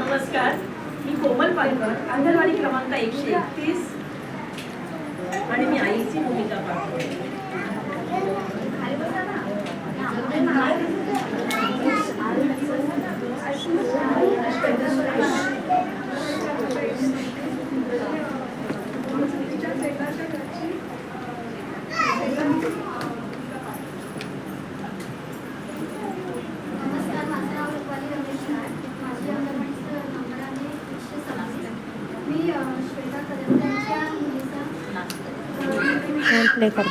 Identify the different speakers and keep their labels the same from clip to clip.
Speaker 1: नमस्कार, मी कोमल पालकर, अंगणवाडी क्रमांक 131 आणि मी आईची भूमिका पाहते.
Speaker 2: प्ले करतो.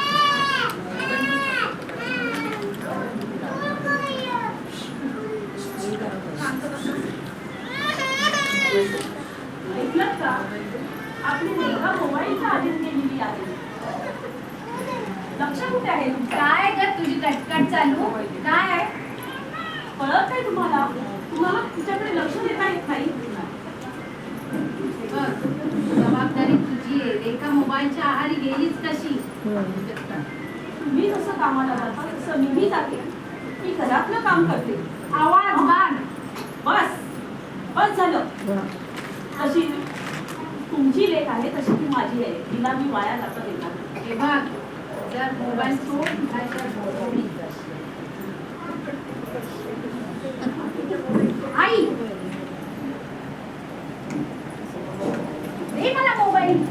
Speaker 1: आपली रेखा मोबाईलच्या आधीच गेलेली आहे. लक्ष कुठे आहे?
Speaker 3: काय ग तुझी कटकट चालू काय आहे?
Speaker 1: कळत नाही तुम्हाला? तुम्हाला तिच्याकडे लक्ष देता येत नाही.
Speaker 3: जबाबदारी तुझी आहे. रेखा मोबाईलच्या आहारी गेलीच कशी?
Speaker 1: तुम्ही जसं कामाला जाता तसं मीही जाते. मी घरातलं काम करते.
Speaker 3: आवाज वाढ.
Speaker 1: बस बस झालं. तशी तुमची लेख आहे तशी ती माझी आहे. तिला मी वाया जाता देणार.
Speaker 3: हे बघ, जर मोबाईल सोड आई दे मला मोबाईल.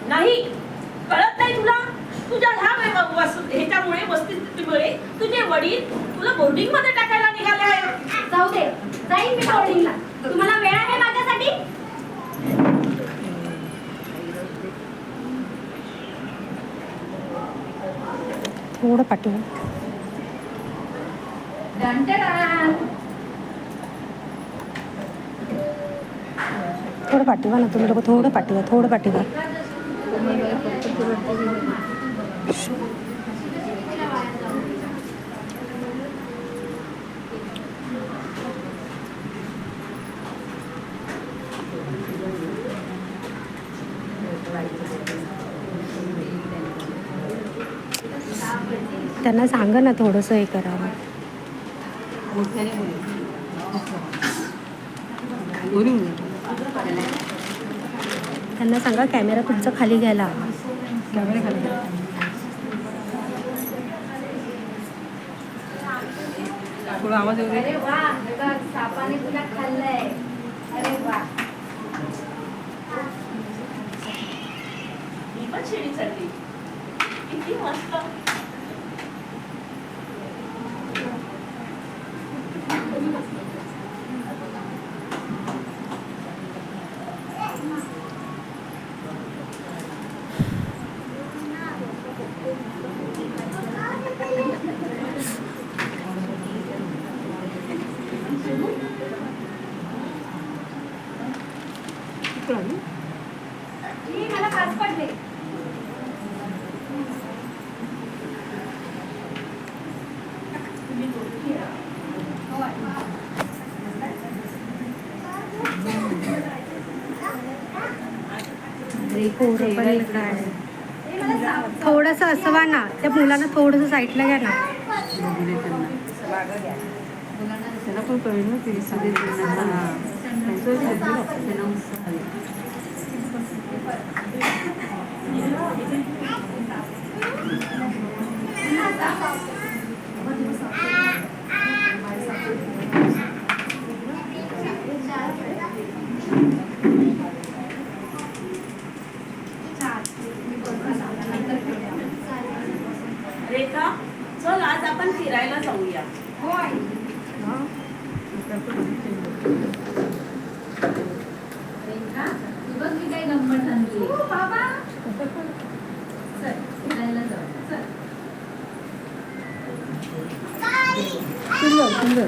Speaker 1: नाही, कळत नाही तुला? तुझ्या ह्याच्यामुळे वस्तीमुळे तुझे वडील तुला बोर्डिंग मध्ये टाकायला निघाले आहे.
Speaker 3: जाऊ दे, जाईन मी बोर्डिंगला. तुम्हाला वेळ आहे माझ्यासाठी?
Speaker 2: थोडं पाठीवर. थोडं पाठीवा ना तुम्ही लोक. थोडं पाठीवा, थोडं पाठीवा. त्यांना सांगा ना थोडंसं हे करावं. त्यांना सांगा कॅमेरा तुमचा खाली घ्यायला. कॅमेरा खाली घ्या. थोडा आवाज येऊ दे.
Speaker 3: अरे वा, सापाने तुला खाल्लंय. अरे वा,
Speaker 1: मी पण शिडी चढली. किती मस्त.
Speaker 3: मला खास पडले.
Speaker 2: थोडंसं असवा ना. त्या मुलांना थोडंसं साईडला घ्या ना.
Speaker 4: त्याला पण कळेल ना ते सगळे
Speaker 1: रेखा, चल आज आपण फिरायला जाऊया.
Speaker 3: होय. रेखा, तू बघ मी काय गंमत आणली. बाबा चल फिरायला जाऊ. चल.
Speaker 2: सुंदर सुंदर.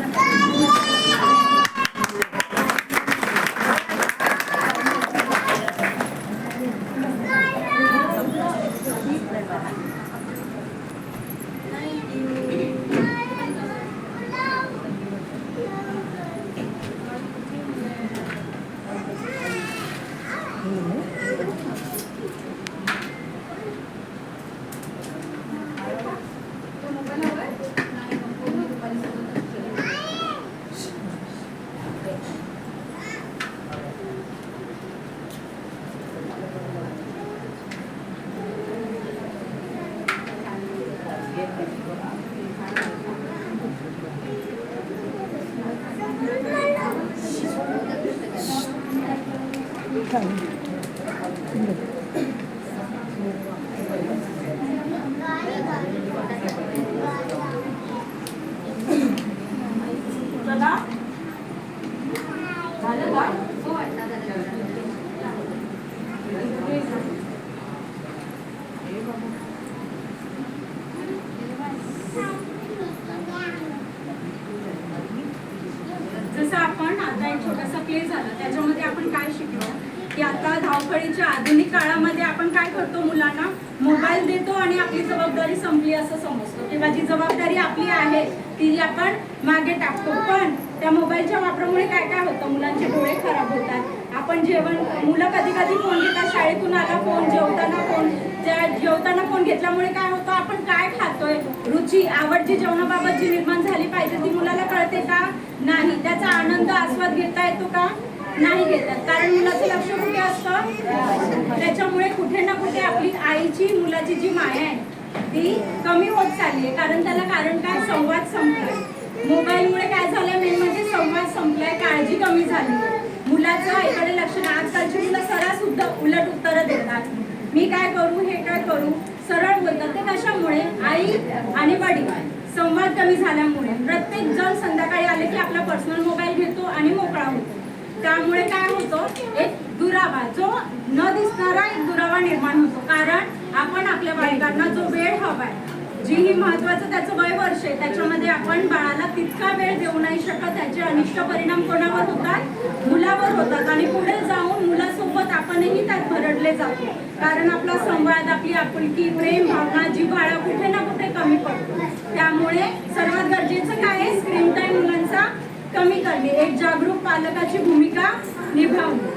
Speaker 1: दादा झालं का?
Speaker 3: हो आता झालं.
Speaker 5: जसं आपण आता एक छोटासा प्ले झाला त्याच्यामध्ये आपण काय शिकलो की आता धावपळीच्या आधुनिक काळामध्ये आपण काय करतो, मुलांना मोबाईल देतो आणि आपली जबाबदारी संपली असं समजतो किंवा जी जबाबदारी आपली आहे ती आपण मागे टाकतो. पण त्या मोबाईलच्या वापरामुळे काय काय होतं, मुलांचे डोळे खराब होतात. आपण मुलं कधी कधी फोन घेतात, शाळेतून आला फोन, जेवताना फोन, जेवताना फोन घेतल्यामुळे काय होतं, आपण काय खातोय, रुची आवड जी जेवणाबाबत जी निर्माण झाली पाहिजे ती मुलाला कळते का? नाही. त्याचा आनंद आस्वाद घेता येतो का? नाही घेतात. कारण मुलाचं लक्ष कुठे असतं? त्याच्यामुळे कुठे ना कुठे आपली आईची मुलाची जी माया आहे ती कमी होत चालली आहे. कारण त्याला कारण काय? संवाद संपलाय. मोबाईलमुळे काय झालंय, मेन म्हणजे संवाद संपलाय, काळजी कमी झाली. मुलाचं आईकडे लक्ष नाही. आजकालची मुलं सरळ सुद्धा उलट उत्तरं देतात. मी काय करू, हे काय करू, सरळ बोलतात. ते कशामुळे? आई आणि वडील संवाद कमी झाल्यामुळे. प्रत्येक जण संध्याकाळी आले की आपला पर्सनल मोबाईल घेतो आणि मोकळा होतो. त्यामुळे काय होतं, एक दुरावा, जो न दिसणारा एक दुरावा निर्माण होतो. कारण आपण आपल्या बालकांना जो वेळ हवाय, जी ही महत्वाचं त्याचं वय वर्ष आहे, त्याच्यामध्ये आपण बाळाला तितका वेळ देऊ नाही शकत. त्याचे अनिष्ट परिणाम कोणावर होतात? मुलावर होतात. आणि पुढे जाऊन मुलासोबत आपणही त्यात भरडले जातो. कारण आपला संवाद, आपली आपुलकी, प्रेम, भावना, जिव्हाळा कुठे ना कुठे कमी पडतो. त्यामुळे सर्वात गरजेचं काय आहे? स्क्रीन टाइम मुलांचा कमी करणे, एक जागरूक पालकाची भूमिका निभावणे.